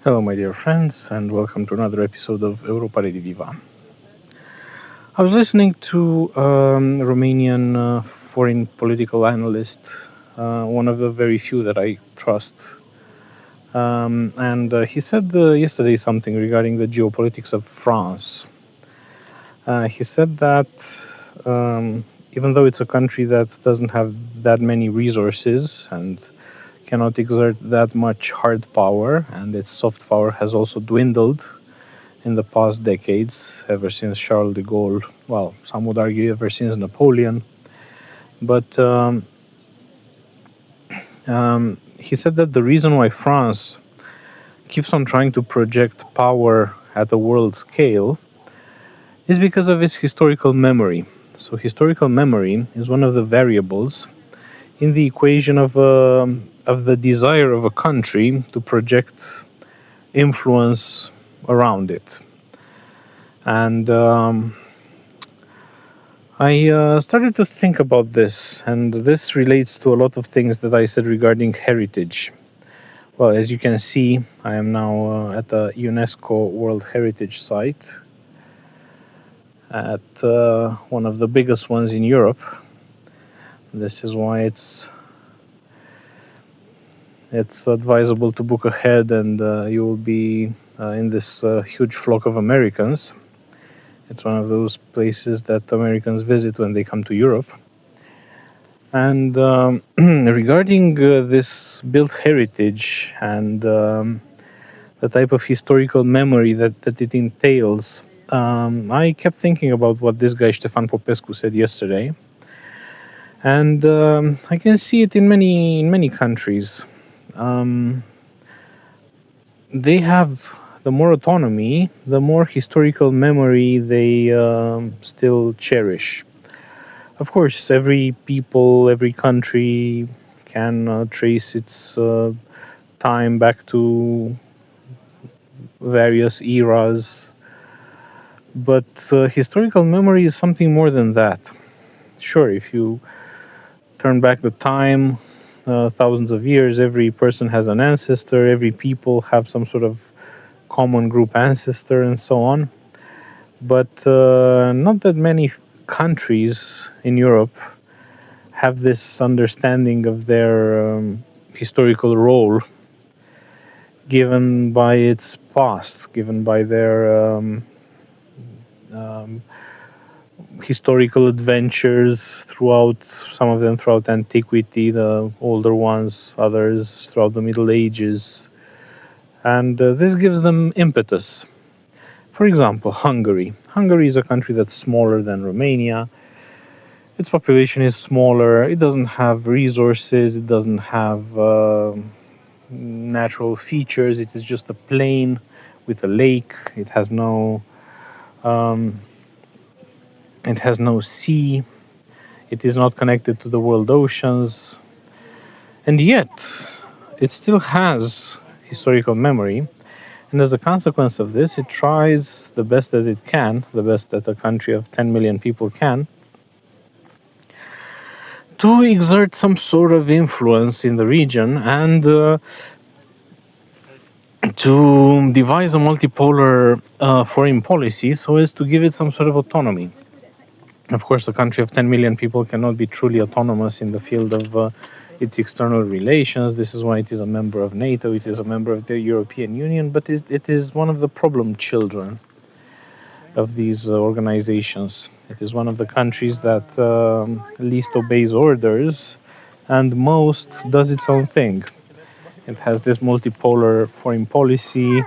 Hello, my dear friends, and welcome to another episode of Europa Rediviva. I was listening to Romanian foreign political analyst, one of the very few that I trust, and he said yesterday something regarding the geopolitics of France. He said that even though it's a country that doesn't have that many resources and cannot exert that much hard power, and its soft power has also dwindled in the past decades, ever since Charles de Gaulle, well, some would argue ever since Napoleon. But he said that the reason why France keeps on trying to project power at the world scale is because of its historical memory. So historical memory is one of the variables in the equation of the desire of a country to project influence around it. And I started to think about this, and this relates to a lot of things that I said regarding heritage. Well, as you can see, I am now at the UNESCO World Heritage Site at one of the biggest ones in Europe. This is why it's advisable to book ahead, and you will be in this huge flock of Americans. It's one of those places that Americans visit when they come to Europe. And regarding this built heritage and the type of historical memory that it entails, I kept thinking about what this guy Ștefan Popescu said yesterday. And I can see it in many countries. They have the more autonomy, the more historical memory they still cherish. Of course, every people, every country can trace its time back to various eras, but historical memory is something more than that. Sure, if you turn back the time thousands of years, every person has an ancestor, every people have some sort of common group ancestor and so on, but not that many countries in Europe have this understanding of their historical role given by its past, given by their historical adventures throughout, some of them throughout antiquity, the older ones, others throughout the Middle Ages. And this gives them impetus. For example, Hungary. Hungary is a country that's smaller than Romania. Its population is smaller. It doesn't have resources. It doesn't have natural features. It is just a plain with a lake. It has no sea. It is not connected to the world oceans. And yet, it still has historical memory. And as a consequence of this, it tries the best that it can, the best that a country of 10 million people can, to exert some sort of influence in the region and to devise a multipolar foreign policy so as to give it some sort of autonomy. Of course, a country of 10 million people cannot be truly autonomous in the field of its external relations. This is why it is a member of NATO, it is a member of the European Union, but it is one of the problem children of these organizations. It is one of the countries that least obeys orders and most does its own thing. It has this multipolar foreign policy,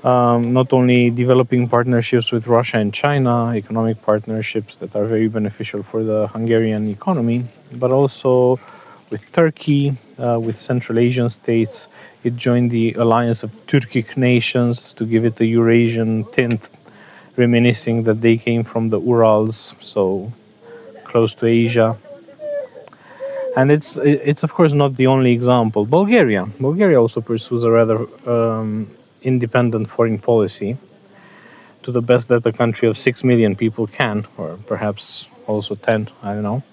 not only developing partnerships with Russia and China, economic partnerships that are very beneficial for the Hungarian economy, but also with Turkey, with Central Asian states. It joined the alliance of Turkic nations to give it a Eurasian tint, reminiscing that they came from the Urals, so close to Asia. And it's of course not the only example. Bulgaria also pursues a rather independent foreign policy to the best that a country of 6 million people can, or perhaps also 10, I don't know.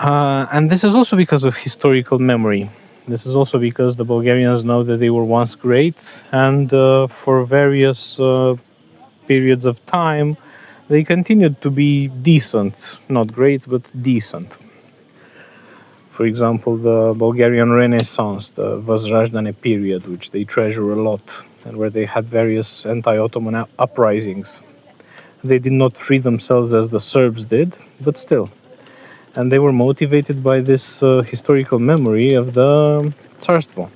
And this is also because of historical memory. This is also because the Bulgarians know that they were once great, and for various periods of time, they continued to be decent. Not great, but decent. For example, the Bulgarian Renaissance, the Vazrazdane period, which they treasure a lot, and where they had various anti-Ottoman uprisings. They did not free themselves as the Serbs did, but still. And they were motivated by this historical memory of the Tsarstvo,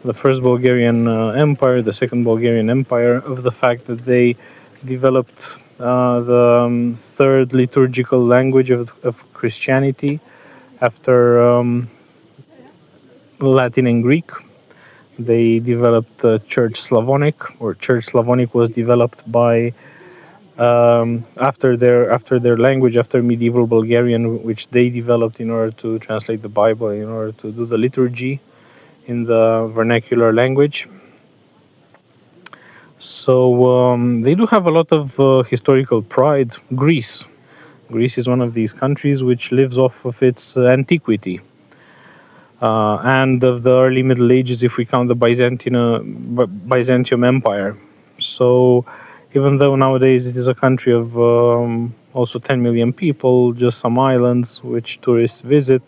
the first Bulgarian Empire, the second Bulgarian Empire, of the fact that they developed the third liturgical language of Christianity after Latin and Greek. They developed Church Slavonic, or Church Slavonic was developed by after their language, after medieval Bulgarian, which they developed in order to translate the Bible, in order to do the liturgy in the vernacular language. So they do have a lot of historical pride. Greece is one of these countries which lives off of its antiquity and of the early Middle Ages, if we count the Byzantium Empire. So even though nowadays it is a country of also 10 million people, just some islands which tourists visit,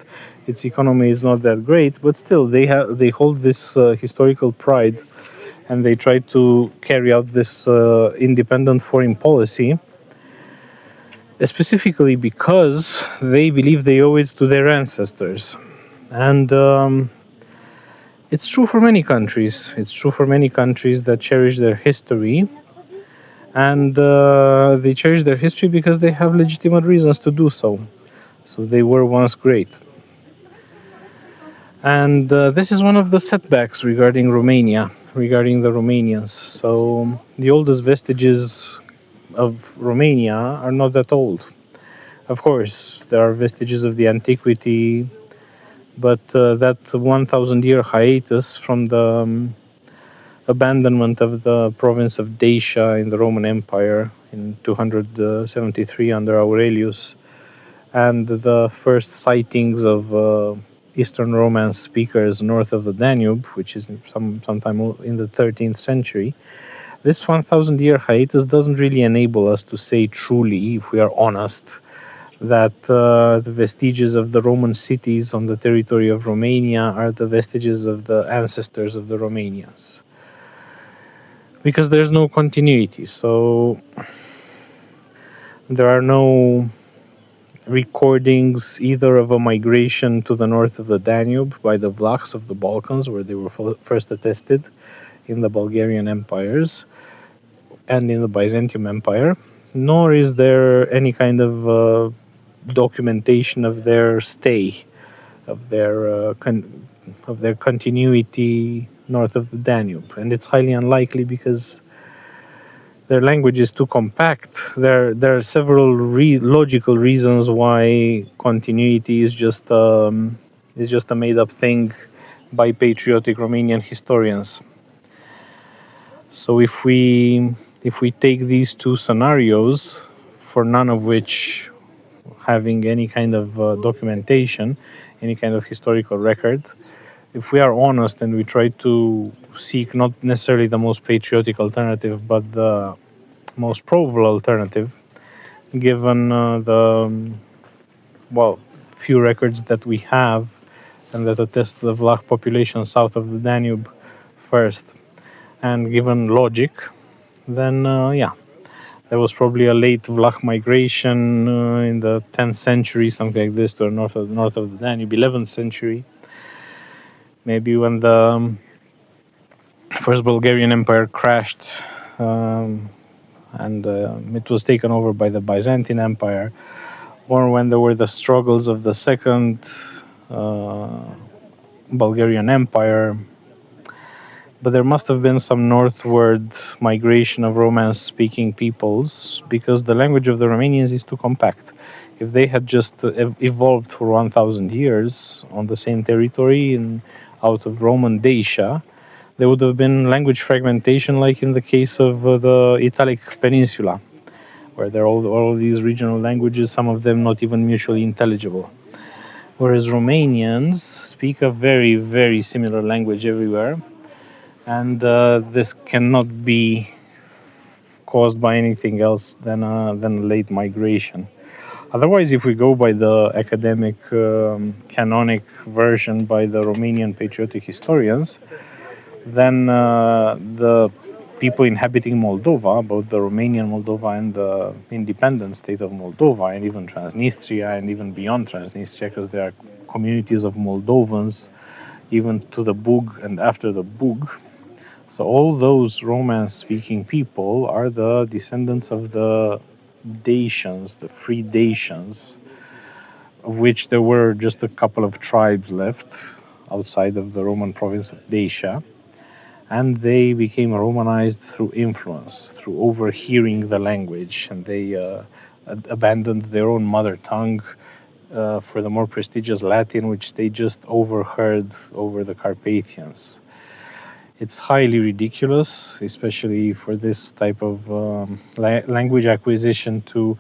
its economy is not that great, but still they hold this historical pride, and they try to carry out this independent foreign policy, specifically because they believe they owe it to their ancestors. And it's true for many countries. It's true for many countries that cherish their history. And they cherish their history because they have legitimate reasons to do so. So they were once great. And this is one of the setbacks regarding Romania, regarding the Romanians. So the oldest vestiges of Romania are not that old. Of course, there are vestiges of the antiquity, but that 1,000-year hiatus from the abandonment of the province of Dacia in the Roman Empire in 273 under Aurelius, and the first sightings of Eastern Romance speakers north of the Danube, which is sometime in the 13th century, this 1,000-year hiatus doesn't really enable us to say truly, if we are honest, that the vestiges of the Roman cities on the territory of Romania are the vestiges of the ancestors of the Romanians. Because there's no continuity, so there are no recordings either of a migration to the north of the Danube by the Vlachs of the Balkans, where they were first attested in the Bulgarian empires and in the Byzantium Empire, nor is there any kind of documentation of their stay, of their continuity north of the Danube. And it's highly unlikely because their language is too compact. There are several logical reasons why continuity is just a made-up thing by patriotic Romanian historians. So if we take these two scenarios, for none of which having any kind of documentation, any kind of historical record, if we are honest and we try to seek not necessarily the most patriotic alternative, but the most probable alternative, given the few records that we have and that attest the Vlach population south of the Danube first, and given logic, then there was probably a late Vlach migration in the 10th century, something like this, to the north of the Danube, 11th century. Maybe when the first Bulgarian Empire crashed and it was taken over by the Byzantine Empire, or when there were the struggles of the second Bulgarian Empire. But there must have been some northward migration of Romance-speaking peoples, because the language of the Romanians is too compact. If they had just evolved for 1,000 years on the same territory out of Roman Dacia, there would have been language fragmentation, like in the case of the Italic Peninsula, where there are all these regional languages, some of them not even mutually intelligible. whereas Romanians speak a very, very similar language everywhere, and this cannot be caused by anything else than late migration. Otherwise, if we go by the academic canonic version by the Romanian patriotic historians, then the people inhabiting Moldova, both the Romanian Moldova and the independent state of Moldova, and even Transnistria, and even beyond Transnistria, because there are communities of Moldovans even to the Bug and after the Bug. So all those Romance-speaking people are the descendants of the Dacians, the free Dacians, of which there were just a couple of tribes left outside of the Roman province of Dacia. And they became Romanized through influence, through overhearing the language, and they abandoned their own mother tongue for the more prestigious Latin, which they just overheard over the Carpathians. It's highly ridiculous, especially for this type of language acquisition to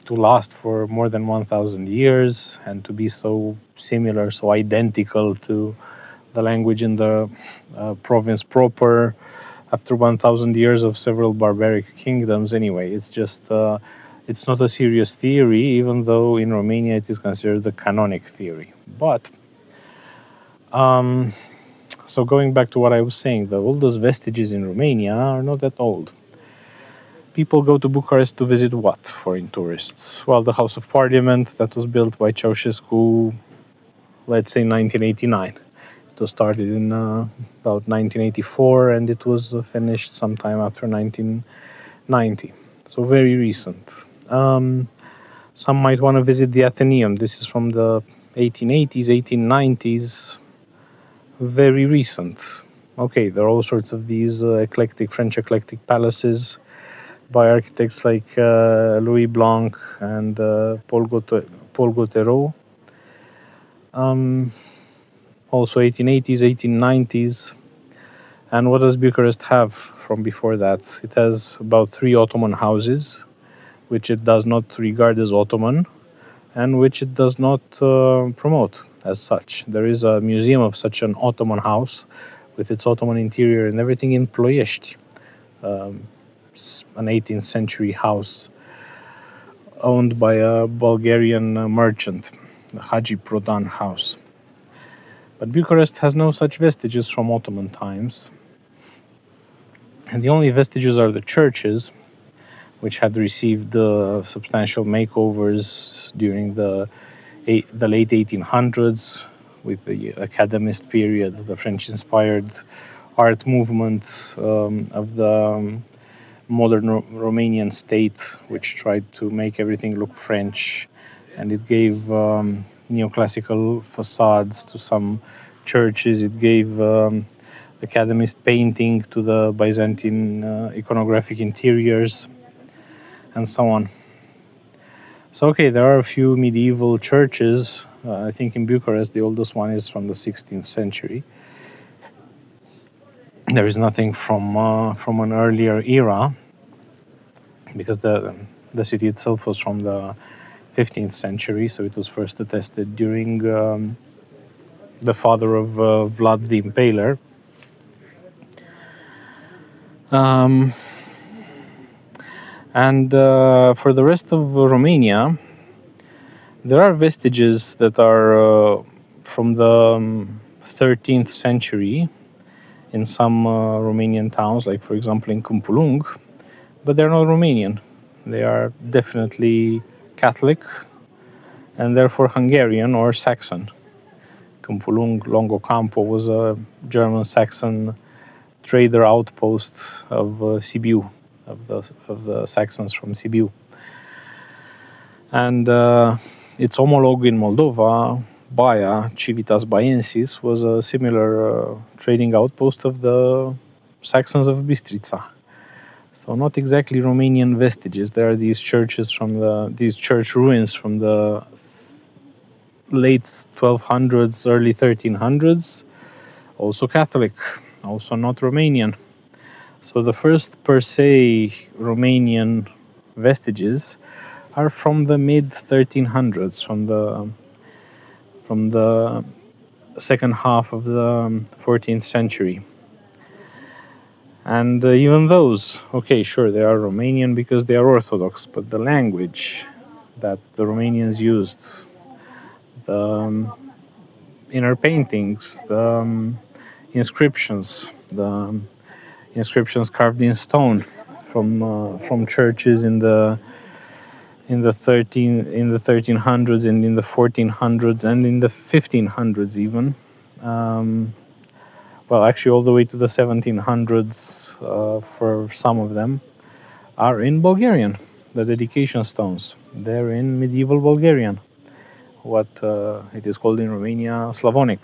last for more than 1,000 years and to be so similar, so identical to the language in the province proper after 1,000 years of several barbaric kingdoms. Anyway, it's just it's not a serious theory, even though in Romania it is considered the canonic theory. But so going back to what I was saying, the oldest vestiges in Romania are not that old. People go to Bucharest to visit what foreign tourists? Well, the House of Parliament that was built by Ceausescu, let's say 1989. It was started in about 1984 and it was finished sometime after 1990. So very recent. Some might want to visit the Athenaeum. This is from the 1880s, 1890s. Very recent. Okay, there are all sorts of these French eclectic palaces by architects like Louis Blanc and Paul Gauthiereau. Also 1880s, 1890s. And what does Bucharest have from before that? It has about 3 Ottoman houses, which it does not regard as Ottoman, and which it does not promote as such. There is a museum of such an Ottoman house with its Ottoman interior and everything in Ploiești, an 18th century house owned by a Bulgarian merchant, the Hagi Prodan house. But Bucharest has no such vestiges from Ottoman times. And the only vestiges are the churches, which had received substantial makeovers during the late 1800s with the Academist period, the French-inspired art movement of the modern Romanian state, which tried to make everything look French, and it gave neoclassical facades to some churches. It gave Academist painting to the Byzantine iconographic interiors, and so on. So, okay, there are a few medieval churches. I think in Bucharest, the oldest one is from the 16th century. There is nothing from an earlier era, because the city itself was from the 15th century, so it was first attested during the father of Vlad the Impaler. And for the rest of Romania, there are vestiges that are from the 13th century in some Romanian towns, like for example in Câmpulung, but they're not Romanian. They are definitely Catholic and therefore Hungarian or Saxon. Câmpulung, Longocampo was a German-Saxon trader outpost of Sibiu, of the Saxons from Sibiu. And its homologue in Moldova, Baia, Civitas Baiensis, was a similar trading outpost of the Saxons of Bistrița. So not exactly Romanian vestiges. There are these churches these church ruins from the late 1200s, early 1300s, also Catholic, also not Romanian. So the first per se Romanian vestiges are from the mid 1300s, from the from the second half of the 14th century. And even those, okay, sure, they are Romanian because they are Orthodox, but the language that the Romanians used, the inner paintings, the inscriptions, the inscriptions carved in stone from churches in the 1300s and in the 1400s and in the 1500s even. Well, actually, all the way to the 1700s for some of them, are in Bulgarian. The dedication stones, they're in medieval Bulgarian, what it is called in Romania Slavonic.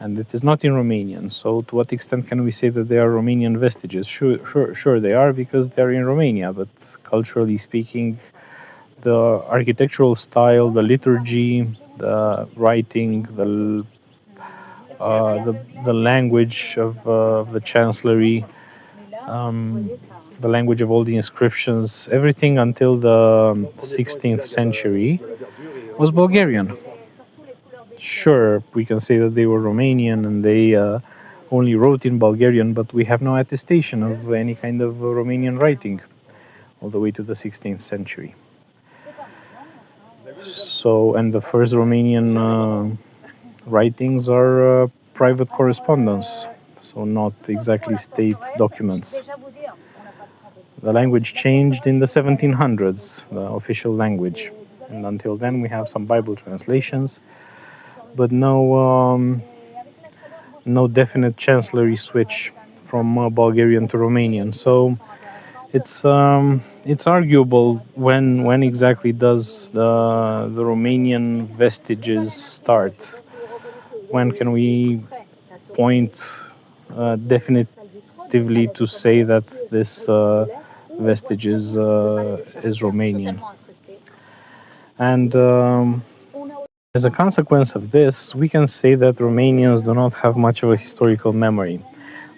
And it is not in Romanian. So to what extent can we say that they are Romanian vestiges? Sure they are, because they're in Romania, but culturally speaking, the architectural style, the liturgy, the writing, the language of the chancellery, the language of all the inscriptions, everything until the 16th century was Bulgarian. Sure, we can say that they were Romanian and they only wrote in Bulgarian, but we have no attestation of any kind of Romanian writing all the way to the 16th century. So, and the first Romanian writings are private correspondence, so not exactly state documents. The language changed in the 1700s, the official language, and until then we have some Bible translations, but no definite chancellery switch from Bulgarian to Romanian. So it's arguable when exactly does the Romanian vestiges start. When can we point definitively to say that this vestige is Romanian? And as a consequence of this, we can say that Romanians do not have much of a historical memory.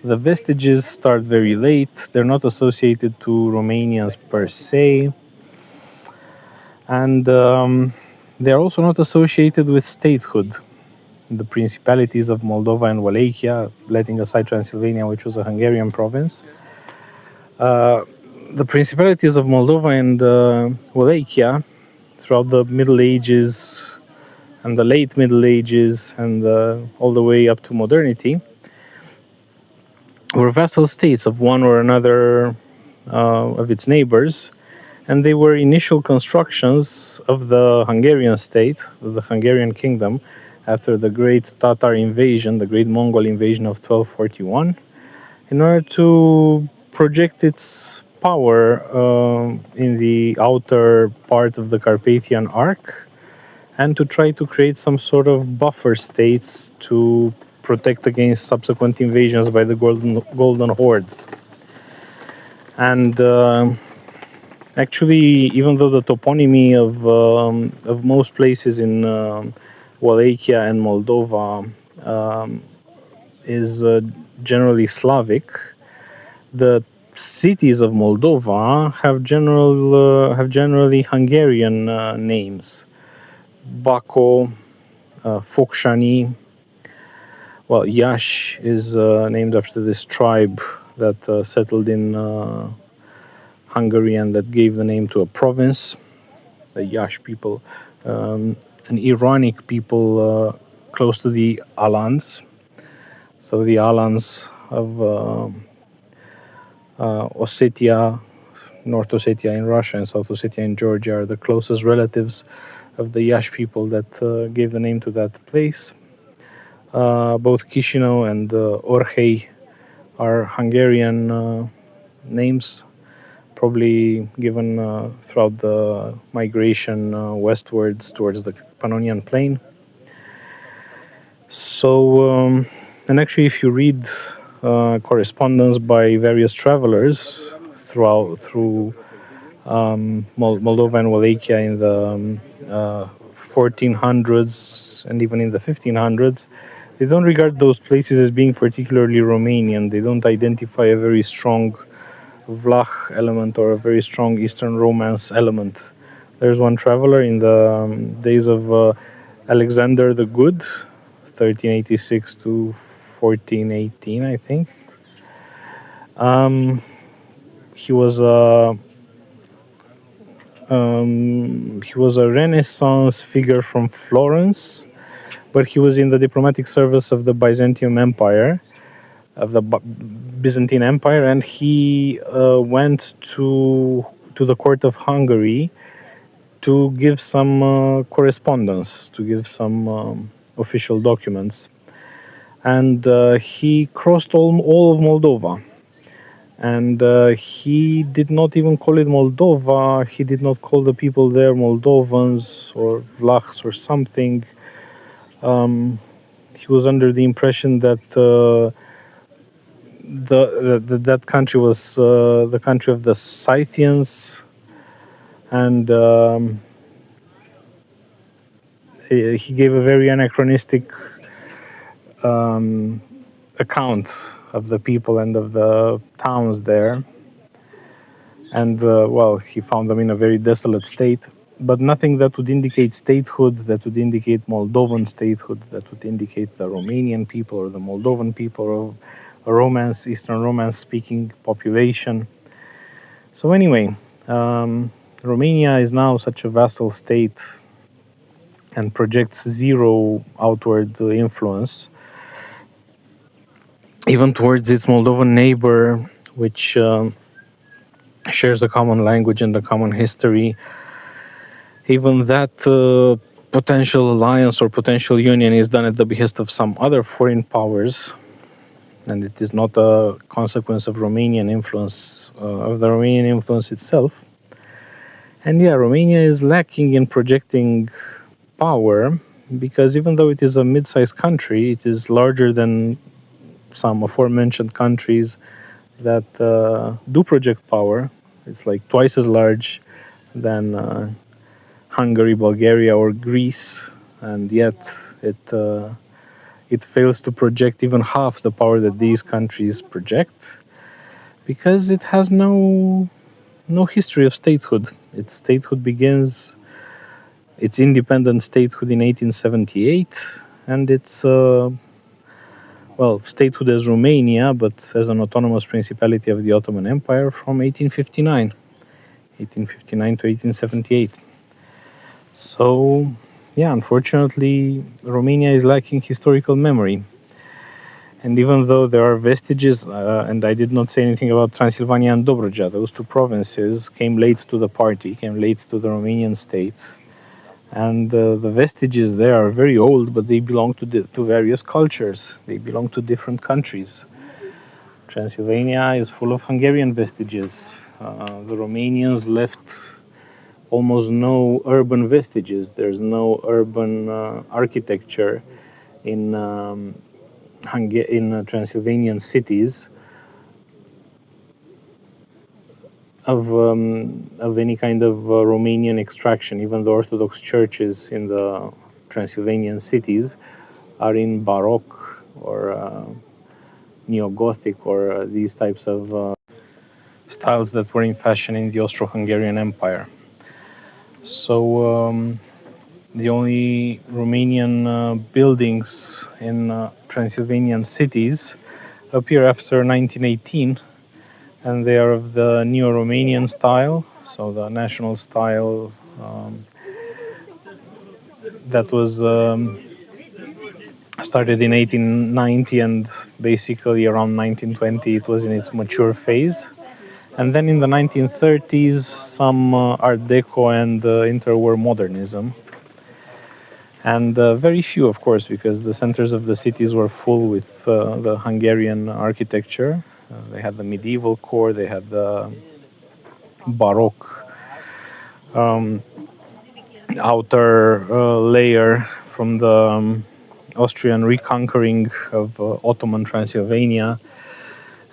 The vestiges start very late, they're not associated to Romanians per se, and they're also not associated with statehood. The principalities of Moldova and Wallachia, letting aside Transylvania, which was a Hungarian province, the principalities of Moldova and Wallachia throughout the Middle Ages and the late Middle Ages and all the way up to modernity were vassal states of one or another of its neighbors, and they were initial constructions of the Hungarian state, of the Hungarian kingdom, after the great Tatar invasion, the great Mongol invasion of 1241, in order to project its power in the outer part of the Carpathian Arc, and to try to create some sort of buffer states to protect against subsequent invasions by the Golden Horde. And actually, even though the toponymy of most places in Wallachia and Moldova is generally Slavic, the cities of Moldova have generally Hungarian names. Bako, Focșani. Well, Iași is named after this tribe that settled in Hungary and that gave the name to a province, the Iași people, an Iranic people close to the Alans. So the Alans of Ossetia, North Ossetia in Russia and South Ossetia in Georgia are the closest relatives of the Iași people that gave the name to that place. Both Chișinău and Orhei are Hungarian names, probably given throughout the migration westwards towards the Pannonian Plain. So, and actually, if you read correspondence by various travelers through Moldova and Wallachia in the 1400s and even in the 1500s, they don't regard those places as being particularly Romanian. They don't identify a very strong Vlah element or a very strong Eastern Romance element. There's one traveler in the days of Alexander the Good, 1386 to 1418, I think. He was a Renaissance figure from Florence, but he was in the diplomatic service of the Byzantium Empire, of the Byzantine Empire, and he went to the court of Hungary to give some correspondence, to give some official documents, and he crossed all of Moldova. And he did not even call it Moldova. He did not call the people there Moldovans or Vlachs or something. He was under the impression that that country was the country of the Scythians, and he gave a very anachronistic account of the people and of the towns there. And well, he found them in a very desolate state, but nothing that would indicate statehood, that would indicate Moldovan statehood, that would indicate the Romanian people or the Moldovan people or a Romance, Eastern Romance speaking population. So anyway, Romania is now such a vassal state and projects zero outward influence, even towards its Moldovan neighbor, which shares a common language and a common history. Even that potential alliance or potential union is done at the behest of some other foreign powers, and it is not a consequence of Romanian influence, of the Romanian influence itself. And yeah, Romania is lacking in projecting power, because even though it is a mid-sized country, it is larger than some aforementioned countries that do project power. It's like twice as large than Hungary, Bulgaria, or Greece, and yet it fails to project even half the power that these countries project, because it has no history of statehood. Its statehood begins, its independent statehood in 1878, and its well, statehood as Romania, but as an autonomous principality of the Ottoman Empire from 1859 to 1878. So, yeah, unfortunately, Romania is lacking historical memory. And even though there are vestiges, and I did not say anything about Transylvania and Dobruja, those two provinces came late to the party, came late to the Romanian state. And the vestiges there are very old, but they belong to various cultures. They belong to different countries. Transylvania is full of Hungarian vestiges. The Romanians left almost no urban vestiges. There's no urban architecture in Transylvanian cities of any kind of Romanian extraction. Even the Orthodox churches in the Transylvanian cities are in Baroque or Neo-Gothic or these types of styles that were in fashion in the Austro-Hungarian Empire. So the only Romanian buildings in Transylvanian cities appear after 1918, and they are of the Neo-Romanian style, so the national style that was started in 1890, and basically around 1920 it was in its mature phase. And then in the 1930s, some Art Deco and interwar modernism. And very few, of course, because the centers of the cities were full with the Hungarian architecture. They had the medieval core, they had the Baroque outer layer from the Austrian reconquering of Ottoman Transylvania.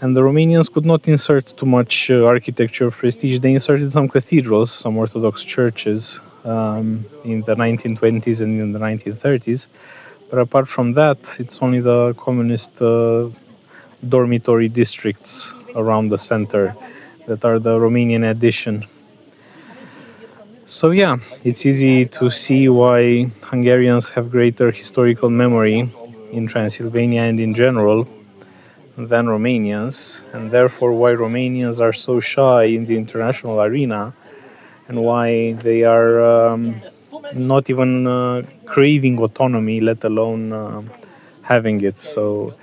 And the Romanians could not insert too much architecture of prestige. They inserted some cathedrals, some Orthodox churches in the 1920s and in the 1930s. But apart from that, it's only the communist dormitory districts around the center that are the Romanian addition. So yeah, it's easy to see why Hungarians have greater historical memory in Transylvania and in general than Romanians, and therefore why Romanians are so shy in the international arena, and why they are not even craving autonomy, let alone having it. So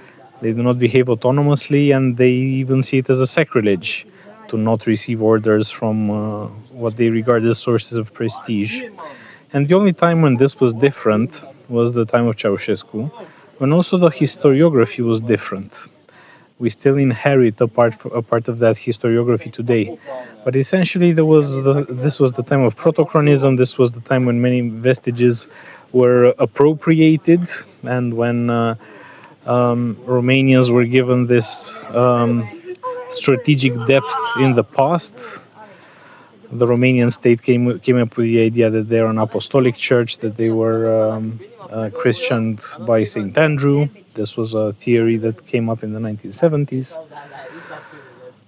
they do not behave autonomously, and they even see it as a sacrilege to not receive orders from what they regard as sources of prestige. And the only time when this was different was the time of Ceausescu, when also the historiography was different. We still inherit a part of that historiography today. But essentially, this was the time of protochronism. This was the time when many vestiges were appropriated, and when Romanians were given this strategic depth in the past. The Romanian state came up with the idea that they're an apostolic church, that they were Christianed by Saint Andrew. This was a theory that came up in the 1970s.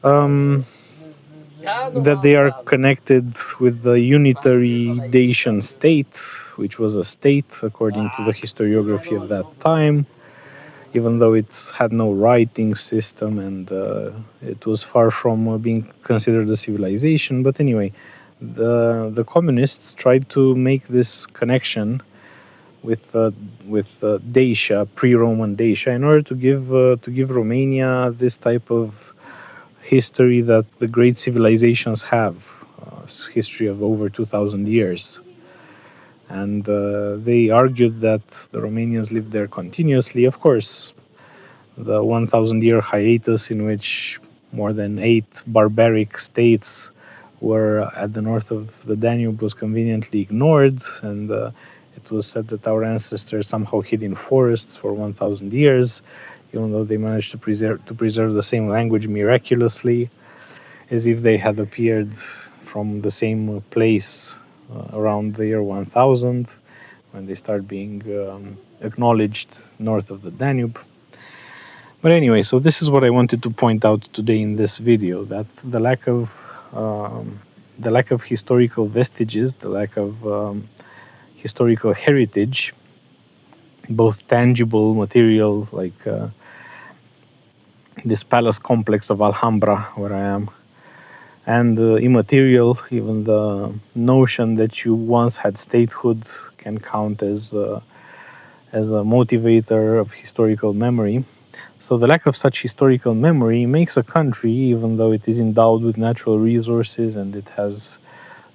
That they are connected with the unitary Dacian state, which was a state according to the historiography of that time, even though it had no writing system and it was far from being considered a civilization. But anyway, the communists tried to make this connection with Dacia, pre-Roman Dacia, in order to give Romania this type of history that the great civilizations have, history of over 2,000 years. And they argued that the Romanians lived there continuously. Of course, the 1,000-year hiatus in which more than 8 barbaric states were at the north of the Danube was conveniently ignored, and it was said that our ancestors somehow hid in forests for 1,000 years, even though they managed to preserve the same language miraculously, as if they had appeared from the same place around the year 1000, when they start being acknowledged north of the Danube. But anyway, so this is what I wanted to point out today in this video, that the lack of historical vestiges, the lack of historical heritage, both tangible, material, like this palace complex of Alhambra, where I am, and immaterial, even the notion that you once had statehood can count as a motivator of historical memory. So the lack of such historical memory makes a country, even though it is endowed with natural resources and it has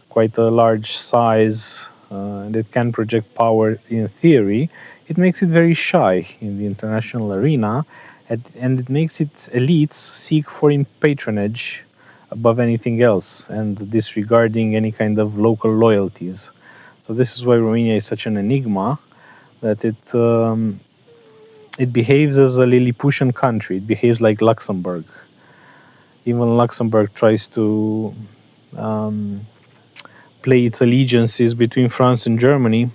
quite a large size and it can project power in theory, it makes it very shy in the international arena, and it makes its elites seek foreign patronage above anything else and disregarding any kind of local loyalties. So this is why Romania is such an enigma, that it behaves as a Lilliputian country. It behaves like Luxembourg. Even Luxembourg tries to play its allegiances between France and Germany.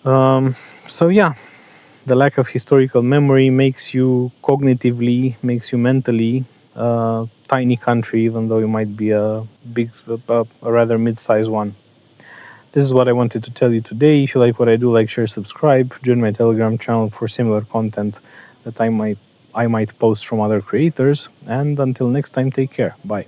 So yeah, the lack of historical memory makes you cognitively, makes you mentally a tiny country, even though you might be a rather mid-sized one. This is what I wanted to tell you today. If you like what I do, like, share, subscribe, join my Telegram channel for similar content that I might post from other creators. And until next time, take care. Bye.